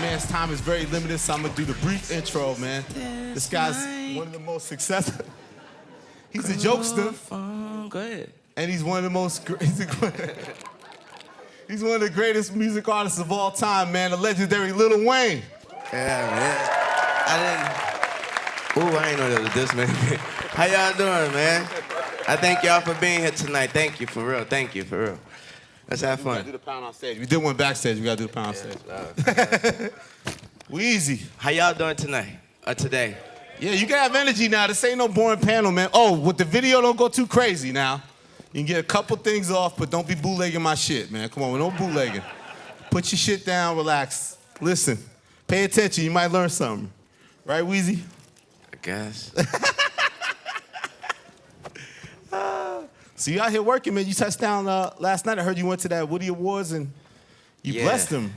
Man's time is very limited, so I'm gonna do the brief intro, man. This guy's one of the most successful. He's a jokester. Go ahead. And he's one of the most. He's one of the greatest music artists of all time, man. The legendary Lil Wayne. Yeah, man. I ain't know there was this many. How y'all doing, man? I thank y'all for being here tonight. Thank you, for real. Thank you, for real. Let's have fun. We gotta do the pound on stage. We did one backstage. We gotta do the pound on stage. Weezy. How y'all doing tonight? Today? Yeah, you can have energy now. This ain't no boring panel, man. Oh, with the video, don't go too crazy now. You can get a couple things off, but don't be bootlegging my shit, man. Come on, no bootlegging. Put your shit down, relax. Listen, pay attention. You might learn something. Right, Weezy? I guess. So you out here working, man. You touched down last night. I heard you went to that Woody Awards and you blessed them.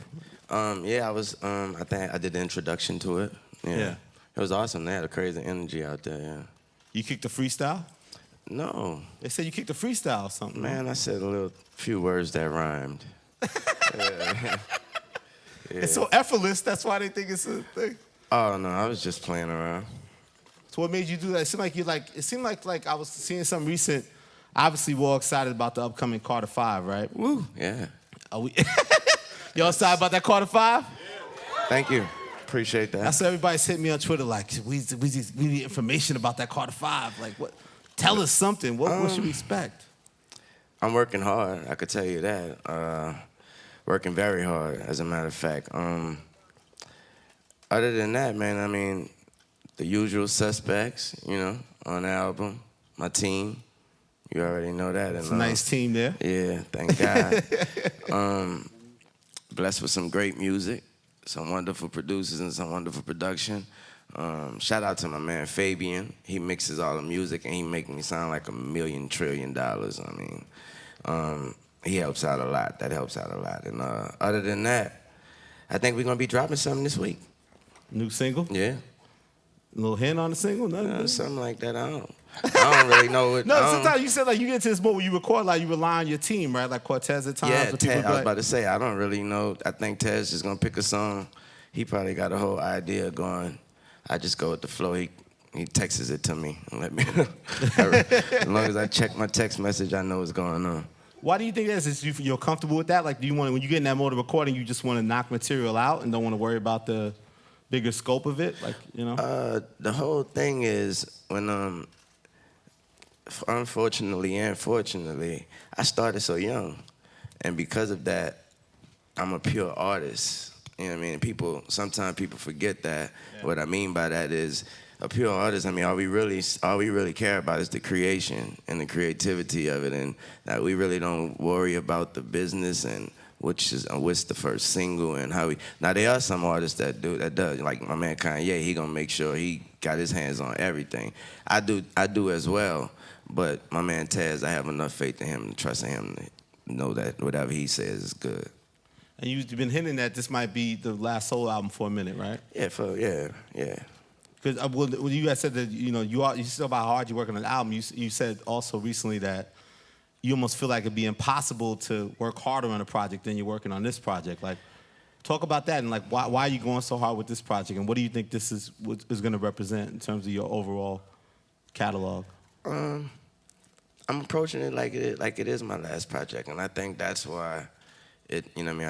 Yeah, I was. I think I did the introduction to it. Yeah. It was awesome. They had a crazy energy out there. Yeah. You kicked a freestyle? No. They said you kicked a freestyle or something. Man, I said a few words that rhymed. Yeah. It's so effortless. That's why they think it's a thing. Oh no, I was just playing around. So what made you do that? It seemed like you It seemed like I was seeing something recent. Obviously, we're all excited about the upcoming Carter 5, right? Woo. Yeah. Are we? Y'all excited about that Carter 5? Thank you. Appreciate that. That's why everybody's hitting me on Twitter like, we need information about that Carter 5. Like, what? Tell us something. What should we expect? I'm working hard. I could tell you that. Working very hard, as a matter of fact. Other than that, man, I mean, the usual suspects, you know, on the album. My team. You already know that. It's a nice team there. Yeah, thank God. Blessed with some great music, some wonderful producers and some wonderful production. Shout out to my man Fabian. He mixes all the music and he makes me sound like $1 million trillion. I mean, he helps out a lot. That helps out a lot. And other than that, I think we're gonna be dropping something this week. New single? Yeah. A little hint on the single? Nothing? Something like that. I don't really know what. No, sometimes you said like you get to this mode where you record like you rely on your team, right? Like Cortez at times. Yeah, Tez, I was like, about to say, I don't really know. I think Tez is gonna pick a song. He probably got a whole idea going. I just go with the flow. He texts it to me and let me. As long as I check my text message, I know what's going on. Why do you think that is? Is you're comfortable with that? Like, do you want when you get in that mode of recording, you just want to knock material out and don't want to worry about the bigger scope of it? Like, you know. The whole thing is when unfortunately and fortunately, I started so young, and because of that, I'm a pure artist. You know what I mean? Sometimes people forget that. Yeah. What I mean by that is a pure artist. I mean, all we really care about is the creation and the creativity of it, and that we really don't worry about the business and what's the first single and how we. Now there are some artists that does. Like my man Kanye, he gonna make sure he got his hands on everything. I do as well. But my man Taz, I have enough faith in him and trust in him to know that whatever he says is good. And you've been hinting that this might be the last solo album for a minute, right? Yeah. Because when you guys said that you still about hard you're working on an album, you said also recently that you almost feel like it'd be impossible to work harder on a project than you're working on this project. Like, talk about that and like why are you going so hard with this project and what do you think this is going to represent in terms of your overall catalog? I'm approaching it like it is my last project, and I think that's why I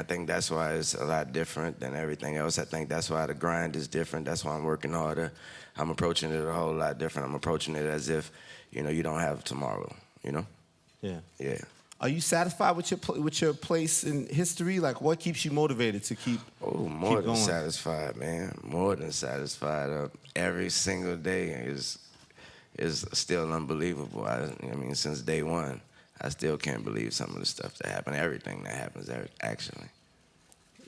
think that's why it's a lot different than everything else. I think that's why the grind is different. That's why I'm working harder. I'm approaching it a whole lot different. I'm approaching it as if, you don't have tomorrow, Yeah. Yeah. Are you satisfied with your place in history? Like, what keeps you motivated to keep? Oh, more than satisfied, man. More than satisfied. Every single day is still unbelievable. I mean, since day one, I still can't believe some of the stuff that happened, everything that happens there, actually.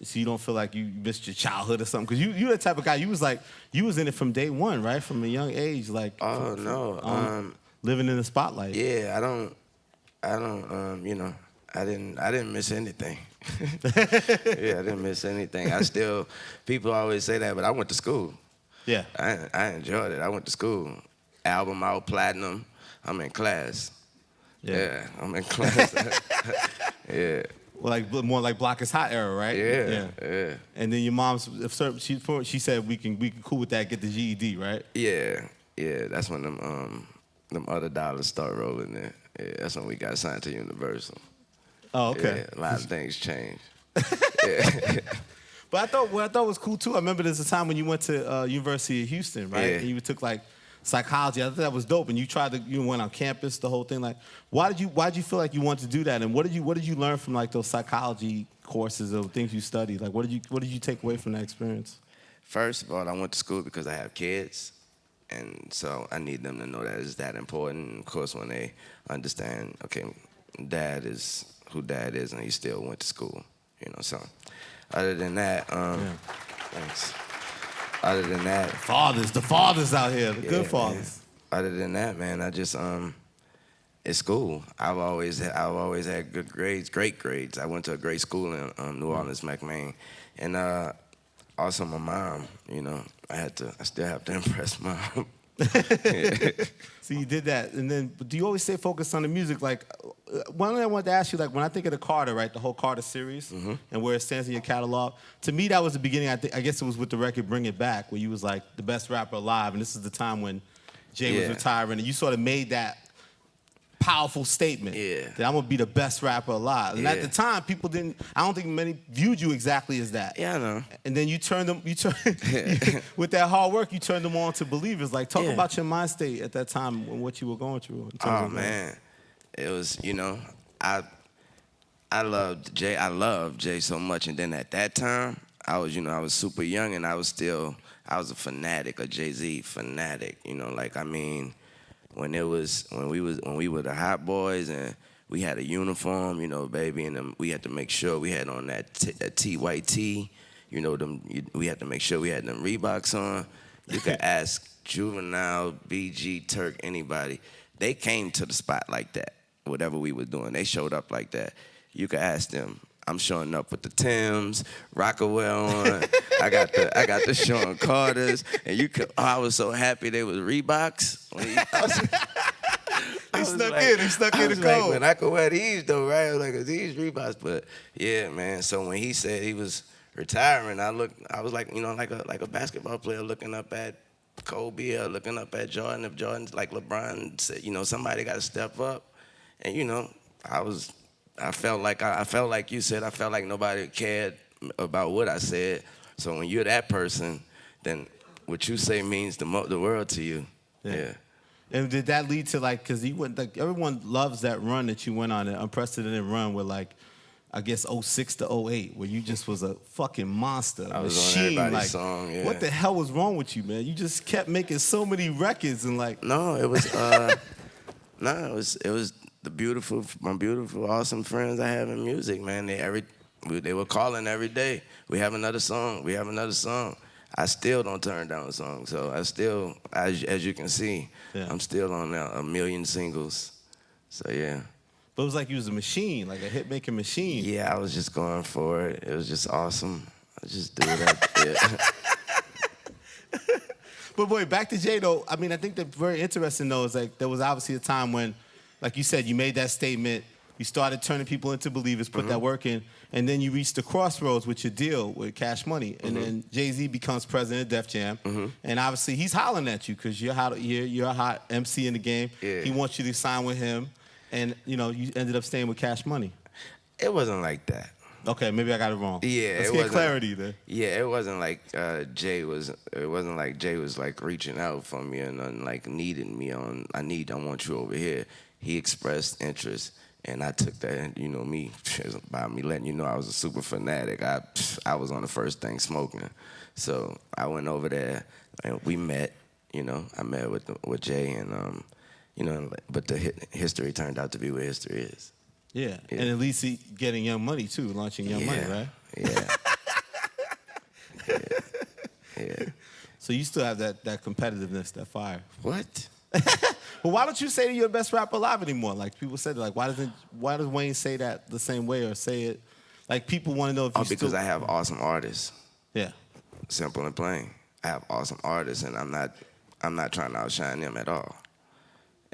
So you don't feel like you missed your childhood or something? Because you're the type of guy, you was in it from day one, right? From a young age, like. Oh, no. Living in the spotlight. Yeah, I don't, I didn't miss anything. Yeah, I didn't miss anything. People always say that, but I went to school. Yeah. I enjoyed it. I went to school. Album out, platinum. I'm in class. Yeah, I'm in class. Yeah. Well, like more like Block is Hot era, right? Yeah. And then your mom's, she said we can cool with that, get the GED, right? Yeah. That's when them other dollars start rolling in. Yeah, that's when we got signed to Universal. Oh, okay. Yeah, a lot of things changed. But what I thought was cool too. I remember there's a time when you went to University of Houston, right? Yeah. And you took like psychology. I thought that was dope. And you went on campus, the whole thing. Like, why did you feel like you wanted to do that? And what did you learn from like those psychology courses or things you studied? Like, what did you take away from that experience? First of all, I went to school because I have kids, and so I need them to know that it's that important. And of course, when they understand, okay, dad is who dad is, and he still went to school, So, other than that, thanks. Other than that, The fathers out here, the good fathers. Man. Other than that, man, I just it's school. I've always had good grades, great grades. I went to a great school in New Orleans, McMain, and also my mom. I still have to impress mom. So you did that, and then do you always stay focused on the music? Like, one thing I wanted to ask you, like when I think of the Carter, right, the whole Carter series, and where it stands in your catalog, to me that was the beginning. I guess it was with the record Bring It Back, where you was like the best rapper alive, and this is the time when Jay was retiring, and you sort of made that powerful statement that I'm gonna be the best rapper alive. And at the time, people didn't. I don't think many viewed you exactly as that. Yeah, I know. And then you turned them. With that hard work, you turned them on to believers. Like, talk about your mind state at that time and what you were going through. Oh man, it was I loved Jay. I loved Jay so much, and then at that time, I was super young, and I was a fanatic, a Jay-Z fanatic. When we were the Hot Boys and we had a uniform, baby, and we had to make sure we had on that white tee, we had to make sure we had them Reeboks on. You could ask Juvenile, BG, Turk, anybody. They came to the spot like that. Whatever we were doing, they showed up like that. You could ask them. I'm showing up with the Timbs, Rockaway on. I got the Sean Carters, and I was so happy they was Reeboks. They snuck in the code. When I could wear these though, right? I was like, these Reeboks, but yeah, man. So when he said he was retiring, I was like, like a basketball player looking up at Kobe or looking up at Jordan. If Jordan's like LeBron said, somebody got to step up, and I felt like you said, I felt like nobody cared about what I said. So when you're that person, then what you say means the world to you. Yeah. And did that lead to because you went everyone loves that run that you went on, an unprecedented run with I guess 06 to 08, where you just was a fucking monster, I was machine. on everybody's song. Yeah. What the hell was wrong with you, man? You just kept making so many records and No, it was it was my beautiful, awesome friends I have in music, man. They were calling every day. We have another song. We have another song. I still don't turn down songs. So I still, as you can see, I'm still on a million singles. So yeah. But it was like you was a machine, like a hit-making machine. Yeah, I was just going for it. It was just awesome. I just do that. But boy, back to Jay though. I mean, I think that's very interesting though. Is there was obviously a time when, like you said, you made that statement. You started turning people into believers, put that work in, and then you reached the crossroads with your deal with Cash Money, and then Jay-Z becomes president of Def Jam, and obviously he's hollering at you because you're a hot MC in the game. Yeah. He wants you to sign with him, and you ended up staying with Cash Money. It wasn't like that. Okay, maybe I got it wrong. Yeah, let's get clarity there. Yeah, it wasn't like Jay was. It wasn't like Jay was like reaching out for me and like needing me on. I want you over here. He expressed interest, and I took that. And me by me letting you know I was a super fanatic. I was on the first thing smoking, so I went over there and we met. I met with Jay, and but the history turned out to be what history is. Yeah, and at least he getting Young Money too, launching Young Money, right? Yeah. Yeah. So you still have that competitiveness, that fire. What? But why don't you say that you're the best rapper alive anymore? Like people said, why does Wayne say that the same way or say it? Like people want to know if you because I have awesome artists. Yeah. Simple and plain. I have awesome artists, and I'm not trying to outshine them at all.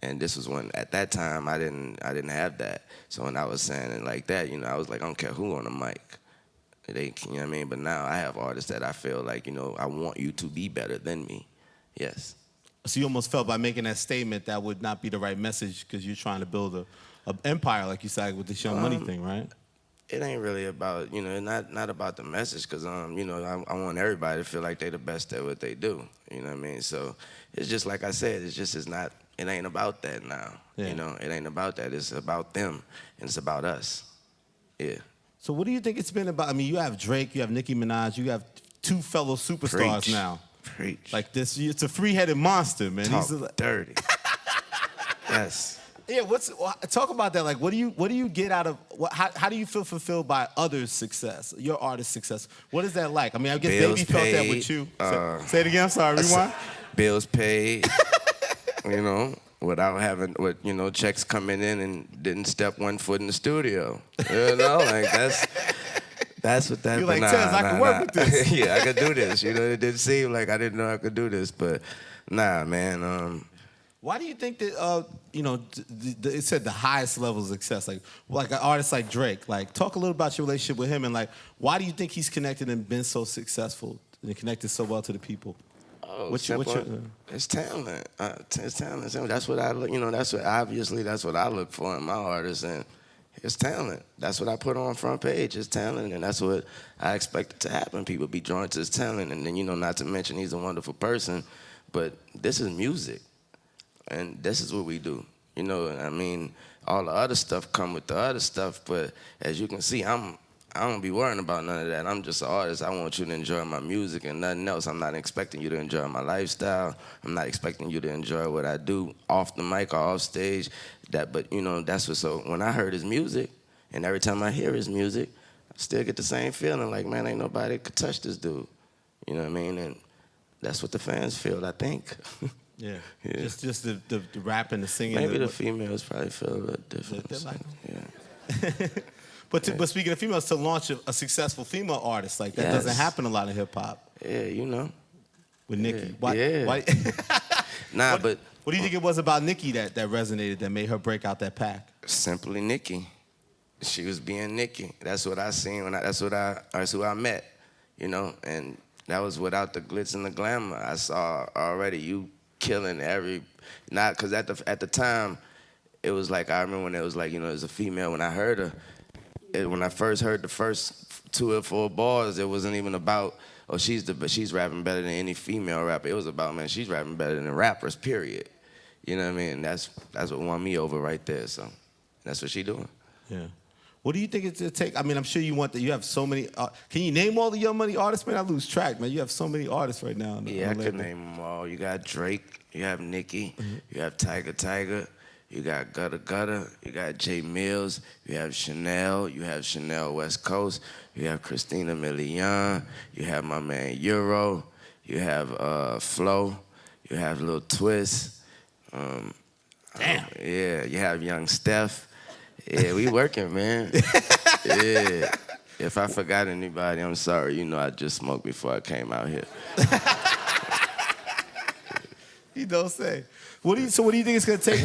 And this was when, at that time, I didn't have that. So when I was saying it like that, I was like, I don't care who on the mic. They, you know what I mean? But now I have artists that I feel like, I want you to be better than me. Yes. So you almost felt by making that statement that would not be the right message because you're trying to build a empire, like you said, with this Young Money thing, right? It ain't really about, not about the message, because, I want everybody to feel like they the best at what they do. You know what I mean? So it's just like I said, it ain't about that now. Yeah. It ain't about that. It's about them, and it's about us. Yeah. So what do you think it's been about? I mean, you have Drake, you have Nicki Minaj, you have two fellow superstars Preach. now. Preach. Like this, it's a three-headed monster, man. Talk dirty. Yes. Yeah, talk about that. Like, what do you get out of? How do you feel fulfilled by others' success, your artist's success? What is that like? I mean, I guess Bills Baby felt that paid, with you. Say it again. I'm sorry. Rewind. Bills paid. Without having checks coming in and didn't step one foot in the studio. Like that's what that. You're like, Tez, I can work with this. Yeah, I could do this. It didn't seem like I didn't know I could do this, but nah, man. Why do you think that, it said the highest level of success, like an artist like Drake, like talk a little about your relationship with him and like, why do you think he's connected and been so successful and connected so well to the people? Oh, it's talent. It's talent. That's what I look, that's what I look for in my artists, and it's talent. That's what I put on front page. It's talent, and that's what I expect it to happen. People be drawn to his talent, and then, not to mention he's a wonderful person, but this is music. And this is what we do. I mean, all the other stuff come with the other stuff, but as you can see, I don't be worrying about none of that. I'm just an artist. I want you to enjoy my music and nothing else. I'm not expecting you to enjoy my lifestyle. I'm not expecting you to enjoy what I do off the mic or off stage. But that's what. So when I heard his music, and every time I hear his music, I still get the same feeling. Like, man, ain't nobody could touch this dude. You know what I mean? And that's what the fans feel, I think. Yeah. Just the rap and the singing. Maybe the females probably feel a little different. Yeah. But speaking of females, to launch a successful female artist, like that doesn't happen a lot in hip hop. Yeah, With Nicki. Yeah. Why? Nah, what do you think it was about Nicki that resonated, that made her break out that pack? Simply Nicki. She was being Nicki. That's what I seen that's who I met, and that was without the glitz and the glamour. I saw already you killing because at the time, it was like, I remember when it was like, as a female, when I heard her, when I first heard the first 2 or 4 bars, it wasn't even about, she's rapping better than any female rapper. It was about, man, she's rapping better than rappers, period. You know what I mean? That's what won me over right there. So that's what she doing. Yeah. What do you think it's going to take? I mean, I'm sure you want that. You have so many. Can you name all the Young Money artists, man? I lose track, man. You have so many artists right now. Yeah, I could name them all. You got Drake. You have Nicki. You have Tiger. You got Gutter. You got Jay Mills. You have Chanel. You have Chanel West Coast. You have Christina Milian. You have my man Euro. You have Flo. You have Lil Twist. Damn. Yeah, you have Young Steph. Yeah, we working, man. Yeah. If I forgot anybody, I'm sorry. I just smoked before I came out here. You don't say. What do you think it's gonna take?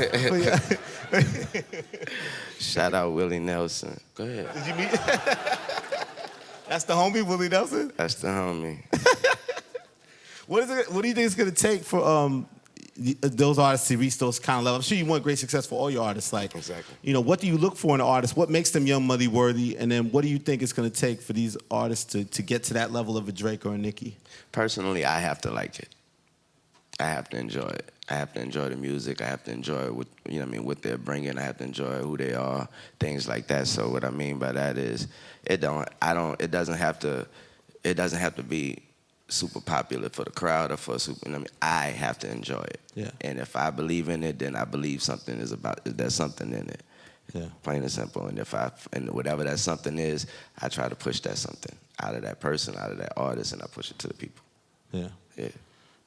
Shout out Willie Nelson. Go ahead. Did you meet? That's the homie, Willie Nelson. That's the homie. What do you think it's gonna take for those artists to reach those kind of levels? I'm sure you want great success for all your artists. Like, exactly. What do you look for in an artist? What makes them Young Money worthy? And then what do you think it's going to take for these artists to get to that level of a Drake or a Nicki? Personally, I have to like it. I have to enjoy it. I have to enjoy the music. I have to enjoy what they're bringing. I have to enjoy who they are, things like that. So what I mean by that is, it doesn't have to be super popular for the crowd or for I have to enjoy it. Yeah. And if I believe in it, then I believe there's something in it. Yeah. Plain and simple. And whatever that something is, I try to push that something out of that person, out of that artist, and I push it to the people. Yeah. Yeah.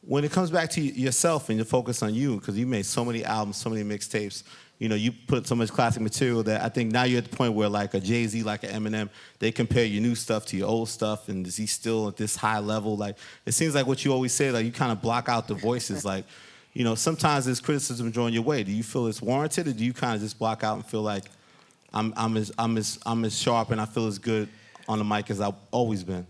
When it comes back to yourself and you focus on you, because you made so many albums, so many mixtapes, you put so much classic material that I think now you're at the point where like a Jay-Z, like an Eminem, they compare your new stuff to your old stuff, and is he still at this high level? Like, it seems like what you always say, like you kind of block out the voices. Like, you know, sometimes there's criticism drawn your way. Do you feel it's warranted, or do you kind of just block out and feel like I'm as sharp and I feel as good on the mic as I've always been?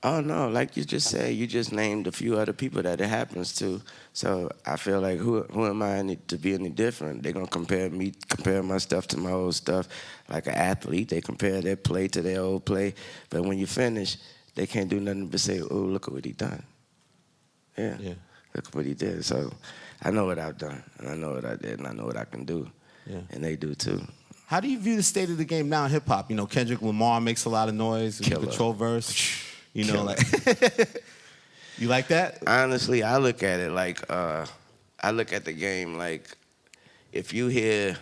Oh no, like you just said, you just named a few other people that it happens to. So I feel like who am I to be any different? They're gonna compare my stuff to my old stuff. Like an athlete, they compare their play to their old play. But when you finish, they can't do nothing but say, "Oh, look at what he done." Yeah. Look at what he did. So I know what I've done, and I know what I did, and I know what I can do. Yeah. And they do too. How do you view the state of the game now in hip hop? You know, Kendrick Lamar makes a lot of noise. Killer. Control verse. You know, Killer. like you like that? Honestly, I look at it like I look at the game like if you hear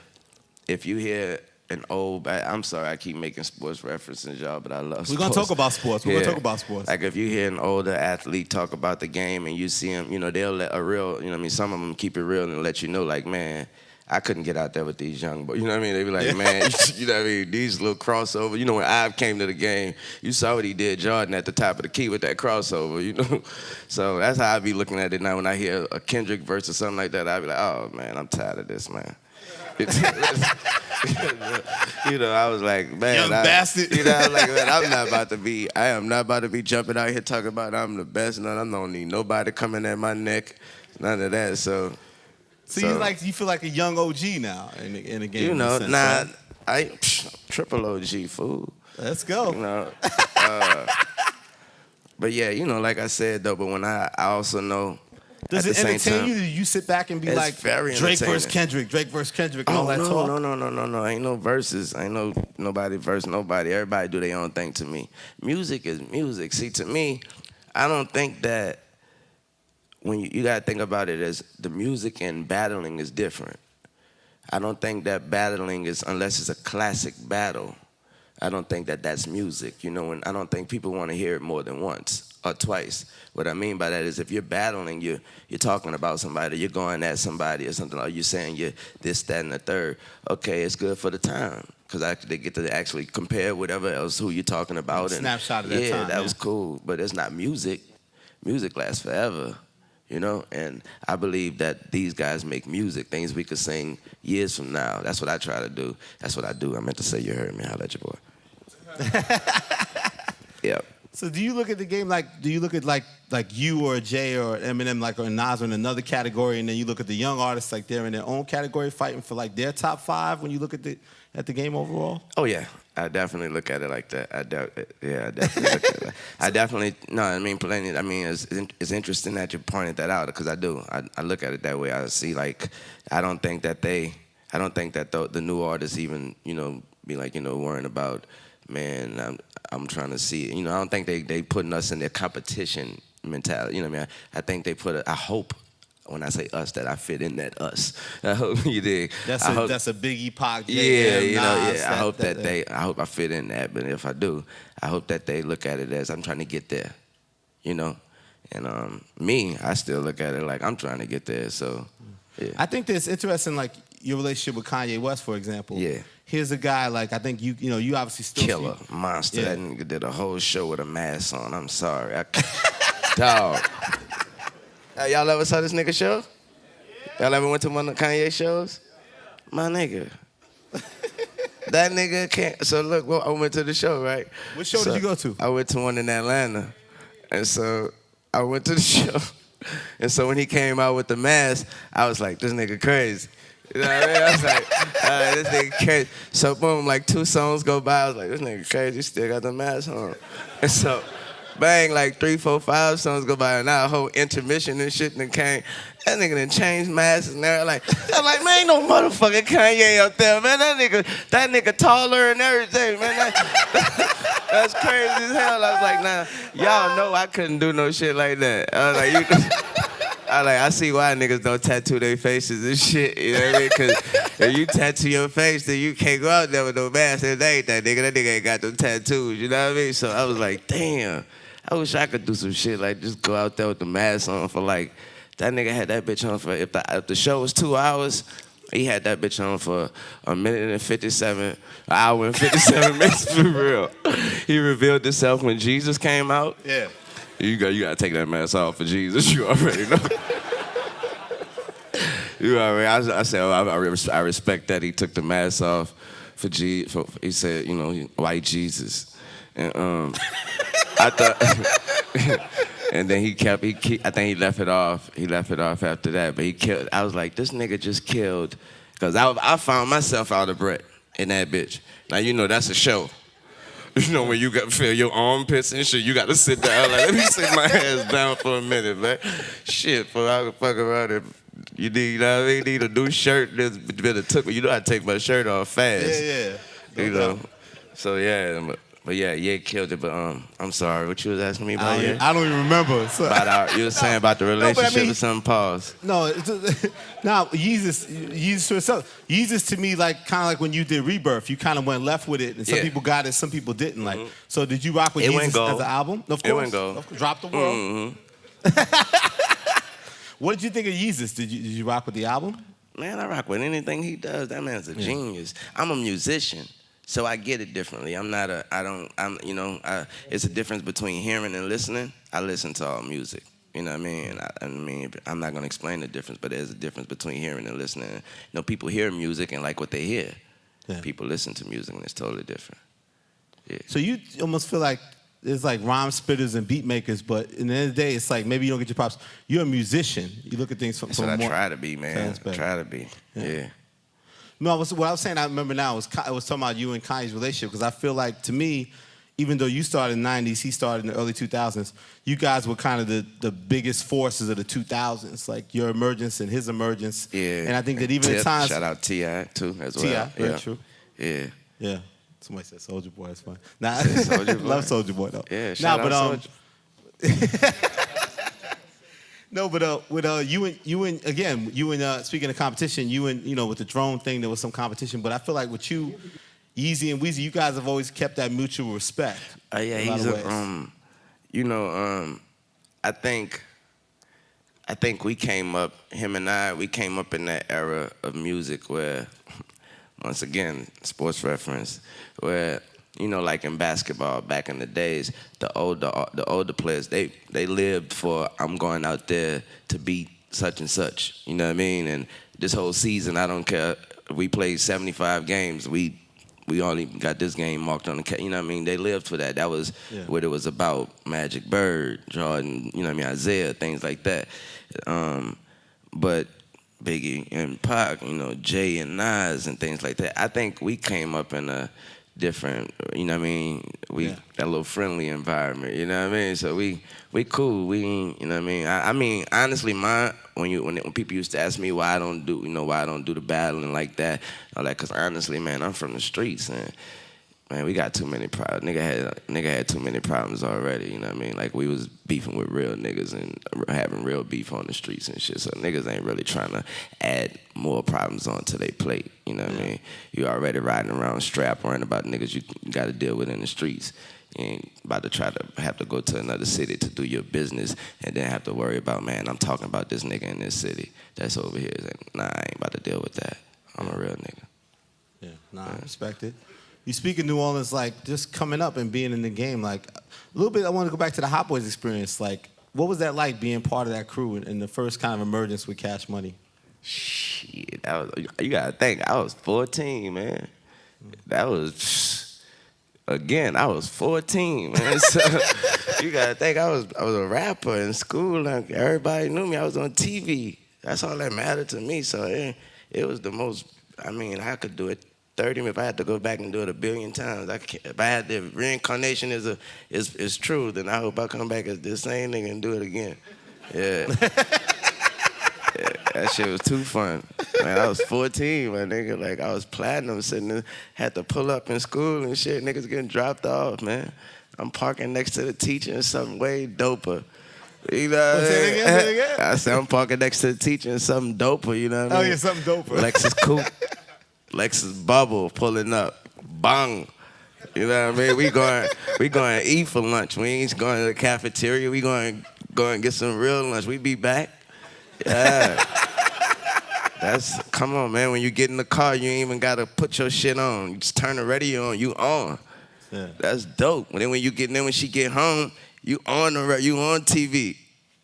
an old, I'm sorry, I keep making sports references, y'all, but I love sports. We're going to talk about sports. We're going to talk about sports. Like if you hear an older athlete talk about the game and you see him, you know, they'll let a real, you know what I mean, some of them keep it real and let you know, like, man, I couldn't get out there with these young boys. You know what I mean? They be like, man, you know what I mean? These little crossover. You know, when Ive came to the game, you saw what he did, Jordan, at the top of the key with that crossover, you know? So that's how I be looking at it now. When I hear a Kendrick verse or something like that, I be like, oh, man, I'm tired of this, man. You know, I was like, man, young bastard. You know, I was like, man, I am not about to be jumping out here talking about I'm the best. No, I don't need nobody coming at my neck, none of that. So you feel like a young OG now in the game. You know, sense, nah, right? triple OG, fool. Let's go. You know, but yeah, you know, like I said though, but when I also know. Does At it the same entertain time, you? Do you sit back and be it's like, very Drake versus entertaining. Kendrick, and all that talk? No. Ain't no verses. Ain't nobody verse nobody. Everybody do their own thing to me. Music is music. See, to me, I don't think that when you got to think about it as the music and battling is different. I don't think that battling is, unless it's a classic battle, I don't think that that's music, you know, and I don't think people want to hear it more than once or twice. What I mean by that is if you're battling, you're talking about somebody, you're going at somebody or something, or you're saying you're this, that, and the third, okay, it's good for the time because they get to actually compare whatever else who you're talking about. Snapshot of that time. Yeah, that was cool, but it's not music. Music lasts forever. You know, and I believe that these guys make music, things we could sing years from now. That's what I try to do. That's what I do. I meant to say you heard me. Holla at your boy. Yep. So do you look at the game like, do you look at like you or Jay or Eminem like or Nas in another category, and then you look at the young artists like they're in their own category fighting for like their top 5 when you look at the game overall? Oh yeah, I definitely look at it like that. I definitely look at it. I definitely no. I mean, plenty. I mean, it's interesting that you pointed that out because I do. I look at it that way. I see like I don't think that the new artists even be like worrying about, man, I'm trying to see it. You know, I don't think they putting us in their competition mentality. You know what I mean? I think they I hope when I say us that I fit in that us. I hope you dig. That's a Biggie, Pac, yeah, Nas, I hope I hope I fit in that. But if I do, I hope that they look at it as I'm trying to get there. You know? And me, I still look at it like I'm trying to get there. So yeah. I think that's interesting, like your relationship with Kanye West, for example. Yeah. Here's a guy, like, I think you obviously still killer, monster. Yeah. That nigga did a whole show with a mask on. I'm sorry. Dog. Hey, y'all ever saw this nigga show? Y'all ever went to one of Kanye shows? My nigga. That nigga can't. So look, well, I went to the show, right? What show did you go to? I went to one in Atlanta. And so I went to the show. And so when he came out with the mask, I was like, this nigga crazy. You know what I mean? I was like, this nigga crazy. So boom, like 2 songs go by. I was like, this nigga crazy, still got the mask on. And so bang, like 3, 4, 5 songs go by, and now a whole intermission and shit done came. That nigga done changed masks and everything. I'm like, man, ain't no motherfucking Kanye up there, man. That nigga taller and everything, man. That's crazy as hell. I was like, nah, y'all know I couldn't do no shit like that. I was like, I see why niggas don't tattoo their faces and shit, you know what I mean? Because if you tattoo your face, then you can't go out there with no mask and ain't that nigga. That nigga ain't got them tattoos, you know what I mean? So I was like, damn, I wish I could do some shit like just go out there with the mask on for like, that nigga had that bitch on for, if the show was 2 hours, he had that bitch on for an hour and 57 minutes for real. He revealed himself when Jesus came out. Yeah. You gotta take that mask off for Jesus. You already know. You already. I said, I respect that he took the mask off for he said, you know, white Jesus, and I thought, and then he I think he left it off. He left it off after that, but he killed. I was like, this nigga just killed, because I found myself out of breath in that bitch. Now you know that's a show. You know when you got feel your armpits and shit, you got to sit down. Like, let me sit my ass down for a minute, man. Shit, for I can fuck around and you need, you know what I mean? Need a new shirt. This bit of took me. You know I take my shirt off fast. Yeah. You know. So yeah, but yeah, killed it. But I'm sorry. What you was asking me about? I don't even remember. So. You were saying about the relationship or something. Pause. No, now Yeezus to itself. Yeezus to me, like kind of like when you did Rebirth, you kind of went left with it, and some people got it, some people didn't. Like, so did you rock with Yeezus as an album? Of course. It went gold. Drop the World. What did you think of Yeezus? Did you rock with the album? Man, I rock with anything he does. That man's a genius. I'm a musician, so I get it differently. It's a difference between hearing and listening. I listen to all music. You know what I mean? I'm not gonna explain the difference, but there's a difference between hearing and listening. You know, people hear music and like what they hear. Yeah. People listen to music and it's totally different. Yeah. So you almost feel like there's like rhyme spitters and beat makers, but in the end of the day, it's like maybe you don't get your props. You're a musician. You look at things from That's what I try to be, man. I try to be. Yeah. No, what I was saying, I remember now, was talking about you and Kanye's relationship, because I feel like, to me, even though you started in the 90s, he started in the early 2000s, you guys were kind of the biggest forces of the 2000s, like your emergence and his emergence. Yeah. And I think that even at times... Shout out T.I. too, as well. T.I., very true. Yeah. Yeah. Somebody said Soulja Boy, that's fine. Nah, Soulja Boy. Love Soulja Boy, though. Yeah, shout out Soulja. No, but with you and speaking of competition, with the drone thing, there was some competition. But I feel like with you, Yeezy and Weezy, you guys have always kept that mutual respect. Yeah, he's I think we came up, him and I, we came up in that era of music where, once again, sports reference, where, like in basketball back in the days, the older players, they lived for, I'm going out there to beat such and such, you know what I mean? And this whole season, I don't care, we played 75 games, we only got this game marked on the, you know what I mean? They lived for that. That was what it was about. Magic Bird, Jordan, you know what I mean? Isaiah, things like that. But Biggie and Pac, Jay and Nas and things like that. I think we came up in a different, you know what I mean? That little friendly environment, you know what I mean? So we cool. We, you know what I mean? I mean, honestly, when people used to ask me why I don't do the battling like that, I'm like, cause honestly, man, I'm from the streets and man, we got too many problems. Nigga had too many problems already, you know what I mean? Like we was beefing with real niggas and having real beef on the streets and shit. So niggas ain't really trying to add more problems onto their plate, you know what I mean? You already riding around strapped, worrying about niggas you got to deal with in the streets. You ain't about to try to have to go to another city to do your business and then have to worry about, man, I'm talking about this nigga in this city that's over here. It's like, nah, I ain't about to deal with that. I'm a real nigga. Yeah, I respect it. You speak of New Orleans, like, just coming up and being in the game, like, a little bit, I want to go back to the Hot Boys experience. Like, what was that like being part of that crew in the first kind of emergence with Cash Money? Shit, you got to think, I was 14, man. That was, again, I was 14, man. So you got to think, I was a rapper in school. Like, everybody knew me. I was on TV. That's all that mattered to me. So it was the most, I mean, I could do it 30, if I had to go back and do it 1 billion times, if I had the reincarnation is true, then I hope I come back as the same nigga and do it again. Yeah. That shit was too fun. Man, I was 14, my nigga. Like, I was platinum, sitting there, had to pull up in school and shit. Niggas getting dropped off, man. I'm parking next to the teacher and something way doper. You know what I mean? Say it again. I said I'm parking next to the teacher and something doper, you know what I mean? Oh, yeah, something doper. Lexus Coupe. Lexus Bubble pulling up, bang. You know what I mean? We going to eat for lunch. We ain't going to the cafeteria. We going and get some real lunch. We be back. Yeah. Come on, man. When you get in the car, you ain't even gotta put your shit on. You just turn the radio on. You on. Yeah. That's dope. And then when she get home, you on TV.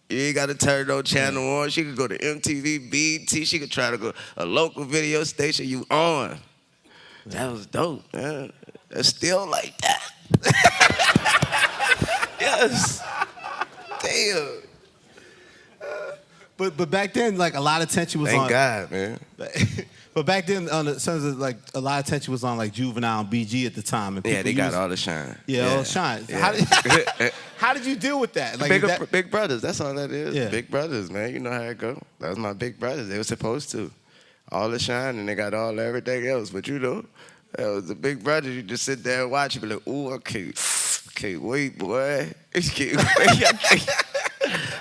You ain't got to turn no channel on. She could go to MTV, BET. She could try to go a local video station. You on. That was dope, man. It's still like that. Yes. Damn. But back then, like a lot of attention was Thank on. God, man. But back then, on the terms of like a lot of attention was on like Juvenile and BG at the time. And Yeah, they got used, all the shine. Yeah, all the shine. Yeah. How did you deal with that? Like Big brothers, that's all that is. Yeah. Big brothers, man. You know how it go. That was my big brothers. They were supposed to. All the shine and they got all everything else. But you know, that was the big brothers. You just sit there and watch and be like, ooh, can't wait, boy.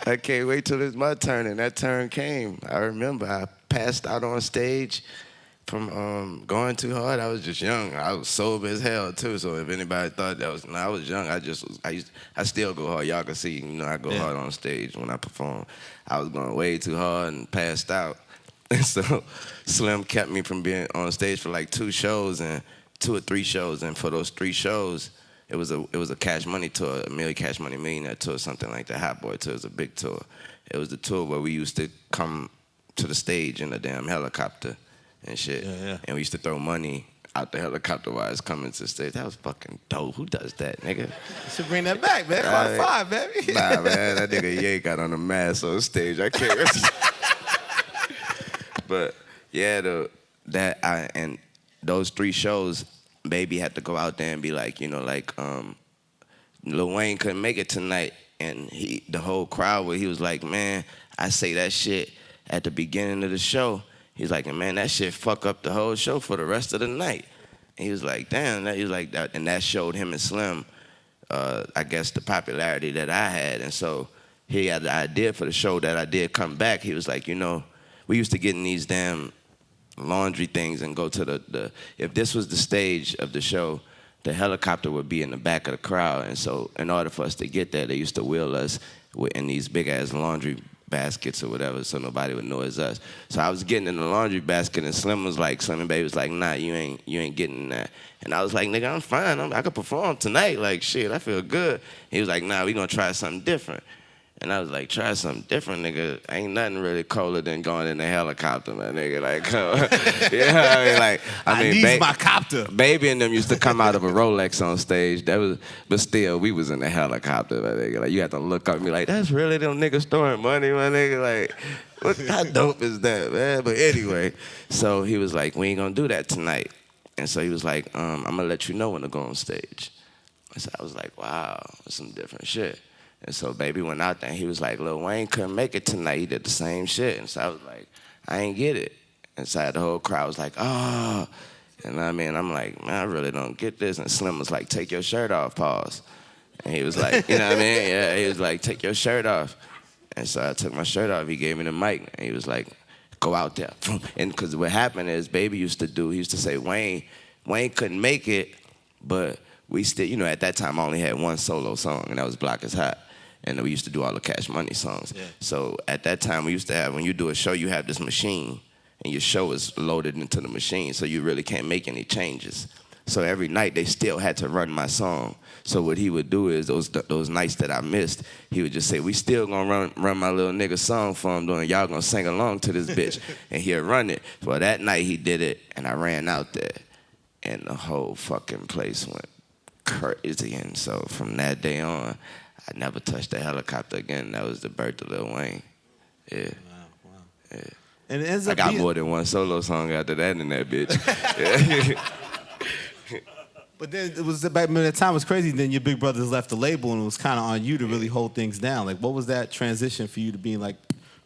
I can't wait till it's my turn. And that turn came. I remember I passed out on stage from going too hard. I was just young. I was sober as hell too. So if anybody thought that was, I was young. I still go hard. Y'all can see, you know, I go hard on stage when I perform. I was going way too hard and passed out. And so Slim kept me from being on stage for like 2 or 3 shows. And for those 3 shows, it was a Cash Money tour, a Cash Money Millionaire tour, something like the Hot Boy tour. It was a big tour. It was the tour where we used to come to the stage in a damn helicopter and shit. Yeah. And we used to throw money out the helicopter while it's coming to the stage. That was fucking dope. Who does that, nigga? You should bring that back, man. High five, baby. Nah, man, that nigga Ye got on the mask on stage. I can't. But yeah, and those 3 shows, Baby had to go out there and be like, you know, like Lil Wayne couldn't make it tonight, and the whole crowd, he was like, man, I say that shit at the beginning of the show. He's like, man, that shit fuck up the whole show for the rest of the night. And he was like, damn, he was like that, and that showed him and Slim, I guess, the popularity that I had, and so he had the idea for the show that I did come back. He was like, you know, we used to get in these damn laundry things and go to the if this was the stage of the show, the helicopter would be in the back of the crowd. And so in order for us to get there, they used to wheel us in these big ass laundry baskets or whatever, so nobody would know it's us. So I was getting in the laundry basket, and Slim and Baby was like, nah, you ain't getting in that. And I was like, nigga, I'm fine. I could perform tonight. Like, shit, I feel good. He was like, nah, we gonna try something different. And I was like, try something different, nigga. Ain't nothing really colder than going in a helicopter, man, nigga. Like, yeah, I mean, my copter. Baby and them used to come out of a Rolex on stage. But still, we was in a helicopter, my nigga. Like, you had to look up and be like, that's really them niggas throwing money, my nigga. Like, how dope is that, man? But anyway, so he was like, we ain't gonna do that tonight. And so he was like, I'm gonna let you know when to go on stage. And so I was like, wow, that's some different shit. And so Baby went out there and he was like, Lil Wayne couldn't make it tonight. He did the same shit. And so I was like, I ain't get it. And so the whole crowd was like, oh. And I mean, I'm like, man, I really don't get this. And Slim was like, take your shirt off, pause. And he was like, you know what I mean? Yeah, he was like, take your shirt off. And so I took my shirt off. He gave me the mic. And he was like, go out there. And because what happened is Baby used to say, Wayne couldn't make it, but we still, you know, at that time I only had one solo song, and that was Block is Hot. And we used to do all the Cash Money songs. Yeah. So at that time, we used to have, when you do a show, you have this machine, and your show is loaded into the machine, so you really can't make any changes. So every night, they still had to run my song. So what he would do is, those nights that I missed, he would just say, we still gonna run my little nigga song for him, and y'all gonna sing along to this bitch. And he'd run it. Well, that night, he did it, and I ran out there, and the whole fucking place went crazy. And so from that day on, I never touched the helicopter again. That was the birth of Lil Wayne. Yeah. Wow. Yeah. And it ends I up got more than one solo song after that in that bitch. Yeah. But then it was back when the time was crazy. Then your big brothers left the label, and it was kind of on you to really hold things down. Like, what was that transition for you to being like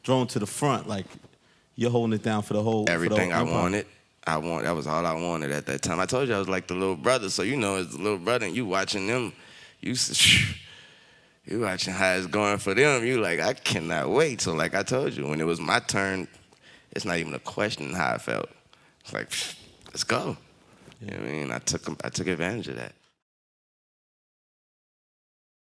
thrown to the front? Like, you're holding it down for the whole Everything I wanted. That was all I wanted at that time. I told you I was like the little brother, so you know, as the little brother, and you watching them, you watching how it's going for them. You like, I cannot wait. So like I told you, when it was my turn, it's not even a question how I felt. It's like, let's go. You know what I mean? I took advantage of that.